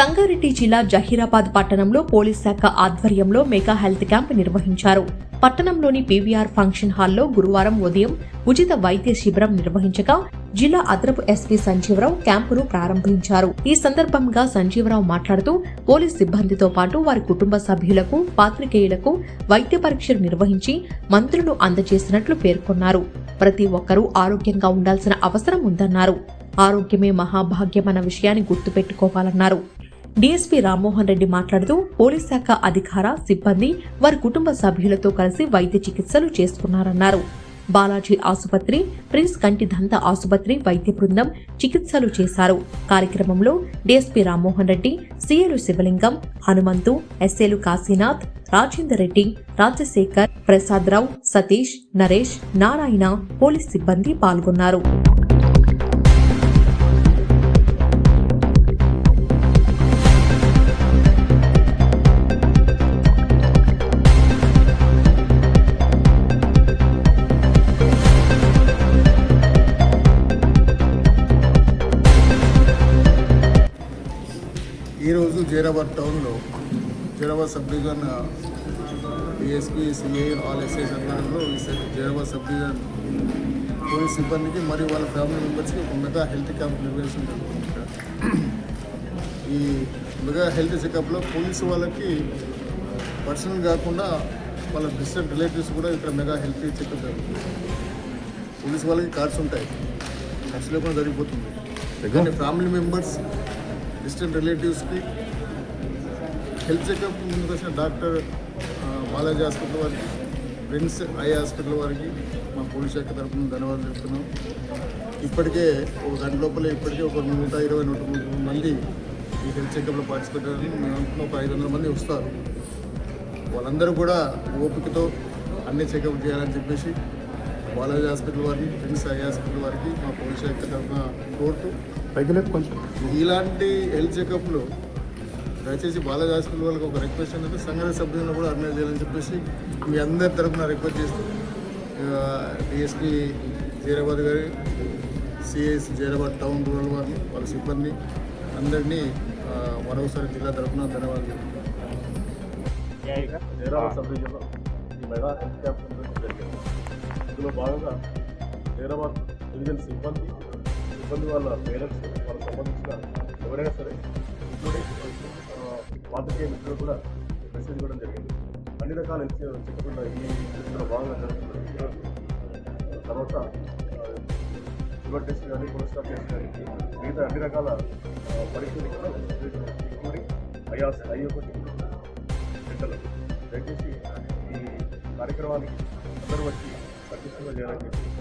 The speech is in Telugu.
సంగారెడ్డి జిల్లా జహీరాబాద్ పట్టణంలో పోలీస్ శాఖ ఆధ్వర్యంలో మెగా హెల్త్ క్యాంప్ నిర్వహించారు. పట్టణంలోని పీవీఆర్ ఫంక్షన్ హాల్లో గురువారం ఉదయం ఉచిత వైద్య శిబిరం నిర్వహించగా జిల్లా అదనపు ఎస్పీ సంజీవరావు క్యాంపును ప్రారంభించారు. ఈ సందర్భంగా సంజీవరావు మాట్లాడుతూ పోలీస్ సిబ్బందితో పాటు వారి కుటుంబ సభ్యులకు, పాత్రికేయులకు వైద్య పరీక్షలు నిర్వహించి మందులను అందజేసినట్లు పేర్కొన్నారు. ప్రతి ఒక్కరూ ఆరోగ్యంగా ఉండాల్సిన అవసరం ఉందన్నారు. ఆరోగ్యమే మహాభాగ్యమన్న విషయాన్ని గుర్తుపెట్టుకోవాలన్నారు. డీఎస్పీ రామ్మోహన్ రెడ్డి మాట్లాడుతూ పోలీస్ శాఖ అధికార సిబ్బంది వారి కుటుంబ సభ్యులతో కలిసి వైద్య చికిత్సలు చేసుకున్నారన్నారు. బాలాజీ ఆసుపత్రి, ప్రిన్స్ కంటి దంత ఆసుపత్రి వైద్య బృందం చికిత్సలు చేశారు. కార్యక్రమంలో డీఎస్పీ రామ్మోహన్ రెడ్డి, సీఏలు శివలింగం, హనుమంతు, ఎస్ఏలు కాశీనాథ్, రాజేందర్ రెడ్డి, రాజశేఖర్, ప్రసాదరావు, సతీష్, నరేష్, నారాయణ పోలీస్ సిబ్బంది పాల్గొన్నారు. ఈరోజు జైరాబాద్ టౌన్లో Zaheerabad sub division DSP, CI, all SIs ఆధ్వర్యంలో జైరాబాద్ సబ్ డివిజన్ పోలీస్ సిబ్బందికి మరియు వాళ్ళ ఫ్యామిలీ మెంబర్స్కి ఒక మెగా హెల్త్ క్యాంప్ నిర్వహించడం జరుగుతుంది. ఈ మెగా హెల్త్ చెకప్లో పోలీసు వాళ్ళకి పర్సనల్ కాకుండా వాళ్ళ డిస్టెంట్ రిలేటివ్స్ కూడా ఇక్కడ మెగా హెల్త్ చెకప్ జరుగుతుంది. పోలీసు వాళ్ళకి కార్డ్స్ ఉంటాయి, ఖర్చు లేకుండా జరిగిపోతుంది. కానీ ఫ్యామిలీ మెంబర్స్, డిస్టెంట్ రిలేటివ్స్కి హెల్త్ చెకప్ ముందుకు వచ్చిన డాక్టర్ బాలాజీ హాస్పిటల్ వారికి, ప్రిన్స్ ఐ హాస్పిటల్ వారికి మా పోలీస్ శాఖ తరఫున ధన్యవాదాలు చెప్తున్నాం. ఇప్పటికే ఒక గంట లోపలే ఇప్పటికే ఒక 120-130 మంది ఈ హెల్త్ చెకప్లో పార్టిసిపేట్ అయ్యారని మేము అనుకున్న ఒక 500 మంది వస్తారు. వాళ్ళందరూ కూడా ఓపికతో అన్ని చెకప్ చేయాలని చెప్పేసి బాలాజీ హాస్పిటల్ వారికి, ప్రిన్స్ ఐ హాస్పిటల్ వారికి మా పోలీస్ శాఖ తరఫున కోరుతూ కొంచెం ఇలాంటి హెల్త్ చెకప్లు దయచేసి బాలాజీ హాస్పిటల్ వాళ్ళకి ఒక రిక్వెస్ట్ ఏంటంటే సంగారెడ్డి సబ్ డివిజన్లో కూడా ఆర్గనైజ్ చేయాలని చెప్పేసి మీ అందరి తరఫున రిక్వెస్ట్ చేస్తూ డిఎస్పీ జైరాబాద్ గారి, సిఎస్ జైరాబాద్ టౌన్ రూరల్ వారిని, వాళ్ళ సిబ్బంది అందరినీ మరొకసారి జిల్లా తరఫున ధన్యవాదాలు. జైరాబాద్ సబ్ డివిజన్లో ఈ మెగా హెల్త్ క్యాంప్ జరిగింది. ఇందులో భాగంగా జైరాబాద్ డివిజన్ సిబ్బంది వాళ్ళ పేరెంట్స్, వాళ్ళకి సంబంధించిన ఎవరైనా సరే, ఇంక్లూడింగ్ పాత్రికేయ మిత్రులు కూడా మెసేజ్ ఇవ్వడం జరిగింది. అన్ని రకాల చెప్పుకున్న ఈ ఇందులో భాగంగా జరుగుతుంది. తర్వాత షుగర్ టెస్ట్ కానీ, కొలెస్ట్రాల్ టెస్ట్ కానీ, మిగతా అన్ని రకాల పరీక్షలు కూడా ఇంక్లూడింగ్ ఐ1 సెంటర్లు. దయచేసి ఈ కార్యక్రమానికి అందరూ వచ్చి పటిష్టంగా చేయాలని చెప్పి